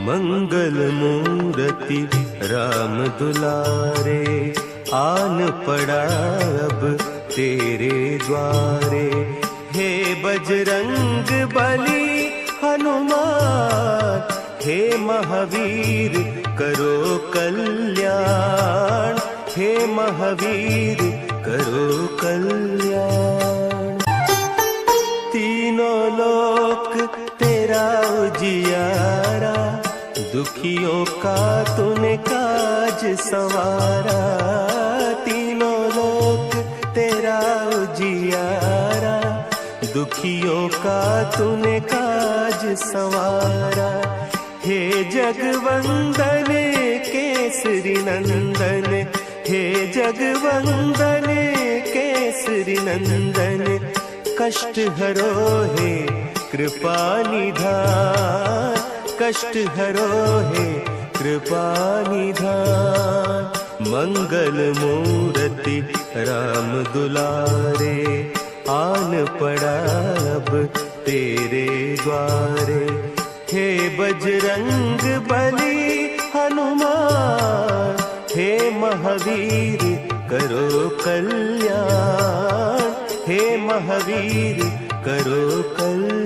मंगल मूर्ति राम दुलारे, आन पड़ा अब तेरे द्वारे। हे बजरंग बली हनुमान, हे महावीर करो कल्याण, हे महावीर करो कल्याण। तीनों लोक तेरा उजियारा, दुखियों का तूने काज संवारा। तीनों लोक तेरा उजियारा, दुखियों का तूने काज संवारा। हे जगवंदन केसरी नंदन, हे जगवंदन केसरी नंदन। कष्ट हरो हे कृपा निधान, कष्ट हरो हे कृपा निधान। मंगल मूर्ति राम दुलारे, आन पड़ा अब तेरे द्वारे। हे बजरंग बली हनुमान, हे महावीर करो कल्याण, हे महावीर करो कल्याण।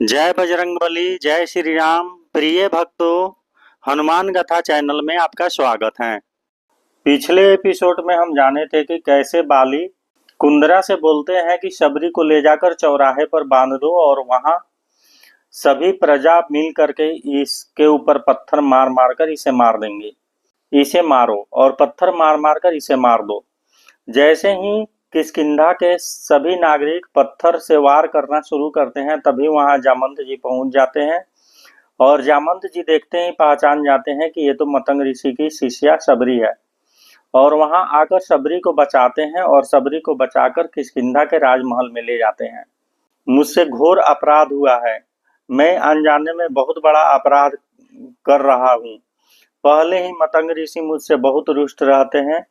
जय बजरंगबली, जय श्री राम। प्रिय भक्तों, हनुमान गाथा चैनल में आपका स्वागत है। पिछले एपिसोड में हम जाने थे कि कैसे बाली कुंदरा से बोलते हैं कि शबरी को ले जाकर चौराहे पर बांध दो और वहां सभी प्रजा मिल करके इसके ऊपर पत्थर मार मार कर इसे मार देंगे। इसे मारो और पत्थर मार मार कर इसे मार दो। जैसे ही किष्किंधा के सभी नागरिक पत्थर से वार करना शुरू करते हैं, तभी वहां जामंत जी पहुंच जाते हैं और जामंत जी देखते ही पहचान जाते हैं कि ये तो मतंग ऋषि की शिष्या शबरी है। और वहां आकर शबरी को बचाते हैं और शबरी को बचाकर किष्किंधा के राजमहल में ले जाते हैं। मुझसे घोर अपराध हुआ है, मैं अनजाने में बहुत बड़ा अपराध कर रहा हूँ। पहले ही मतंग ऋषि मुझसे बहुत रुष्ट रहते हैं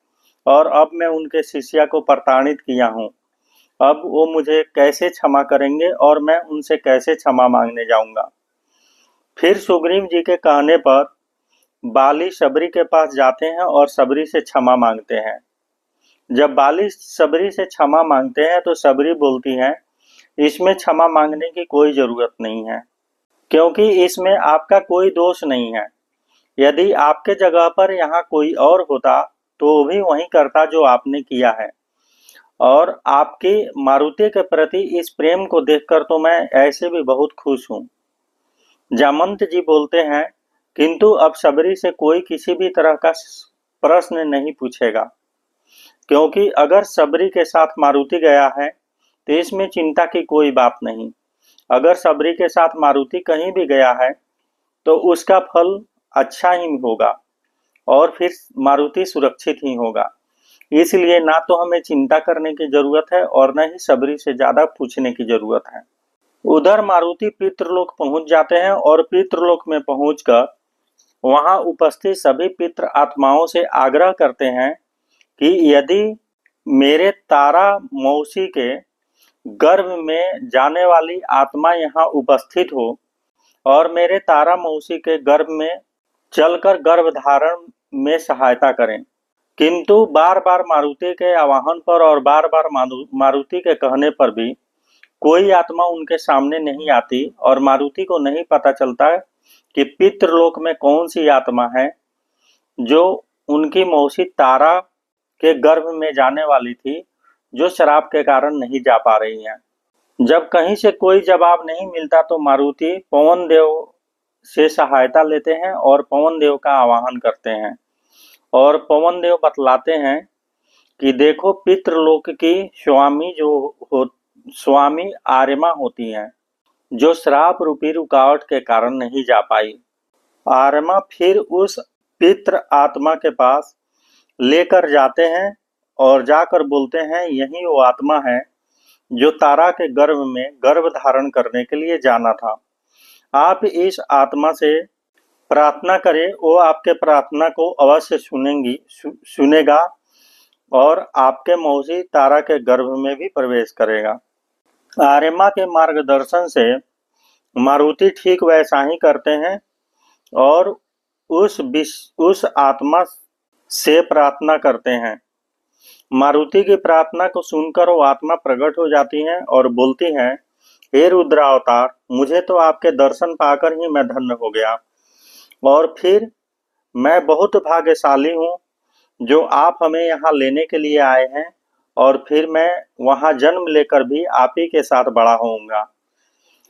और अब मैं उनके शिष्या को प्रताड़ित किया हूँ। अब वो मुझे कैसे क्षमा करेंगे और मैं उनसे कैसे क्षमा मांगने जाऊंगा। फिर सुग्रीव जी के कहने पर बाली शबरी के पास जाते हैं और शबरी से क्षमा मांगते हैं। जब बाली शबरी से क्षमा मांगते हैं तो शबरी बोलती हैं, इसमें क्षमा मांगने की कोई जरूरत नहीं है, क्योंकि इसमें आपका कोई दोष नहीं है। यदि आपके जगह पर यहाँ कोई और होता तो भी वही करता जो आपने किया है। और आपकी मारुति के प्रति इस प्रेम को देखकर तो मैं ऐसे भी बहुत खुश हूँ। जामंत जी बोलते हैं, किंतु अब शबरी से कोई किसी भी तरह का प्रश्न नहीं पूछेगा, क्योंकि अगर शबरी के साथ मारुति गया है तो इसमें चिंता की कोई बात नहीं। अगर शबरी के साथ मारुति कहीं भी गया है तो उसका फल अच्छा ही होगा और फिर मारुति सुरक्षित ही होगा। इसलिए ना तो हमें चिंता करने की जरूरत है और न ही शबरी से ज्यादा पूछने की जरूरत है। उधर मारुति पितृलोक पहुंच जाते हैं और पितृलोक में पहुंचकर वहां उपस्थित सभी पितृ आत्माओं से आग्रह करते हैं कि यदि मेरे तारा मौसी के गर्भ में जाने वाली आत्मा यहाँ उपस्थित हो और मेरे तारा मौसी के गर्भ में चलकर गर्भ धारण में सहायता करें। किंतु बार बार मारुति के आवाहन पर और बार बार मारुति के कहने पर भी कोई आत्मा उनके सामने नहीं आती और मारुति को नहीं पता चलता कि पितृलोक में कौन सी आत्मा है जो उनकी मौसी तारा के गर्भ में जाने वाली थी, जो श्राप के कारण नहीं जा पा रही है। जब कहीं से कोई जवाब नहीं मिलता तो मारुति पवन देव से सहायता लेते हैं और पवन देव का आवाहन करते हैं। और पवन देव बतलाते हैं कि देखो, पितृलोक की स्वामी आर्यमा होती हैं, जो श्राप रूपी रुकावट के कारण नहीं जा पाई। आर्यमा फिर उस पितृ आत्मा के पास लेकर जाते हैं और जाकर बोलते हैं, यही वो आत्मा है जो तारा के गर्भ में गर्भ धारण करने के लिए जाना था। आप इस आत्मा से प्रार्थना करें, वो आपके प्रार्थना को अवश्य सुनेगा और आपके मौसी तारा के गर्भ में भी प्रवेश करेगा। आर्यमा के मार्गदर्शन से मारुति ठीक वैसा ही करते हैं और उस आत्मा से प्रार्थना करते हैं। मारुति की प्रार्थना को सुनकर वो आत्मा प्रकट हो जाती है और बोलती है, हे रुद्रावतार, मुझे तो आपके दर्शन पाकर ही मैं धन्य हो गया और फिर मैं बहुत भाग्यशाली हूँ जो आप हमें यहाँ लेने के लिए आए हैं और फिर मैं वहाँ जन्म लेकर भी आप ही के साथ बड़ा होऊंगा।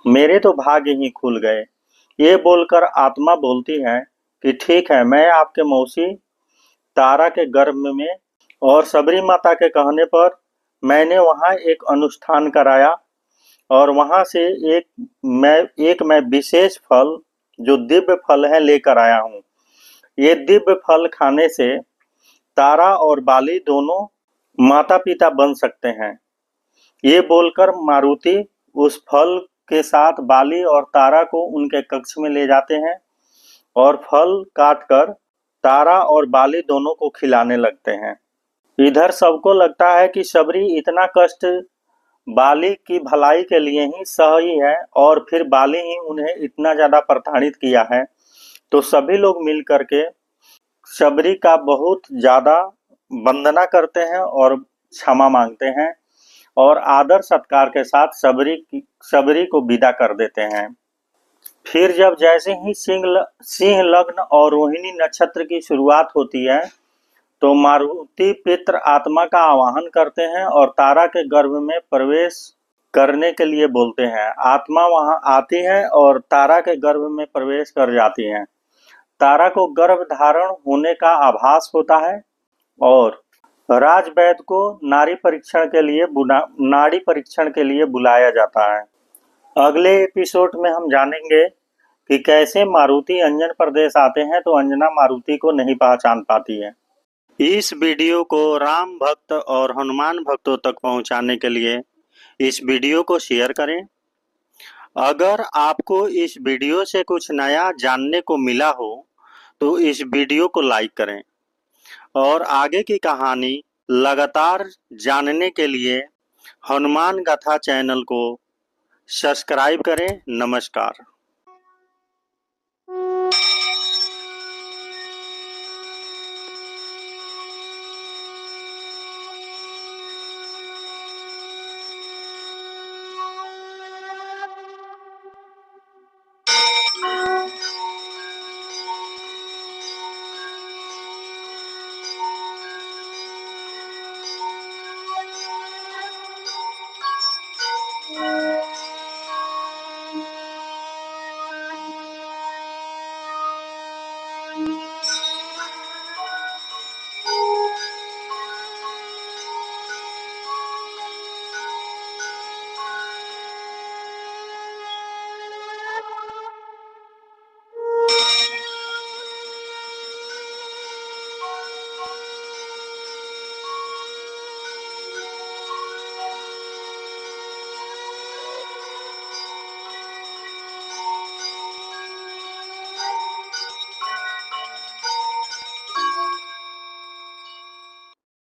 मेरे तो भाग्य ही खुल गए। ये बोलकर आत्मा बोलती है कि ठीक है, मैं आपके मौसी तारा के गर्भ में और सबरी माता के कहने पर मैंने वहाँ एक अनुष्ठान कराया और वहाँ से एक मैं विशेष फल जो दिव्य फल है लेकर आया हूँ। ये दिव्य फल खाने से तारा और बाली दोनों माता पिता बन सकते हैं। ये बोलकर मारुति उस फल के साथ बाली और तारा को उनके कक्ष में ले जाते हैं और फल काटकर तारा और बाली दोनों को खिलाने लगते हैं। इधर सबको लगता है कि सबरी इतना कष्ट बाली की भलाई के लिए ही सही है और फिर बाली ही उन्हें इतना ज्यादा प्रताड़ित किया है, तो सभी लोग मिल करके सबरी का बहुत ज्यादा वंदना करते हैं और क्षमा मांगते हैं और आदर सत्कार के साथ सबरी को विदा कर देते हैं। फिर जब जैसे ही सिंह लग्न और रोहिणी नक्षत्र की शुरुआत होती है तो मारुति पितृ आत्मा का आवाहन करते हैं और तारा के गर्भ में प्रवेश करने के लिए बोलते हैं। आत्मा वहां आती है और तारा के गर्भ में प्रवेश कर जाती है। तारा को गर्भ धारण होने का आभास होता है और राजवैद्य को नाड़ी परीक्षण के लिए बुलाया जाता है। अगले एपिसोड में हम जानेंगे कि कैसे मारुति अंजन प्रदेश आते हैं तो अंजना मारुति को नहीं पहचान पाती है। इस वीडियो को राम भक्त और हनुमान भक्तों तक पहुंचाने के लिए इस वीडियो को शेयर करें। अगर आपको इस वीडियो से कुछ नया जानने को मिला हो तो इस वीडियो को लाइक करें और आगे की कहानी लगातार जानने के लिए हनुमान गाथा चैनल को सब्सक्राइब करें। नमस्कार।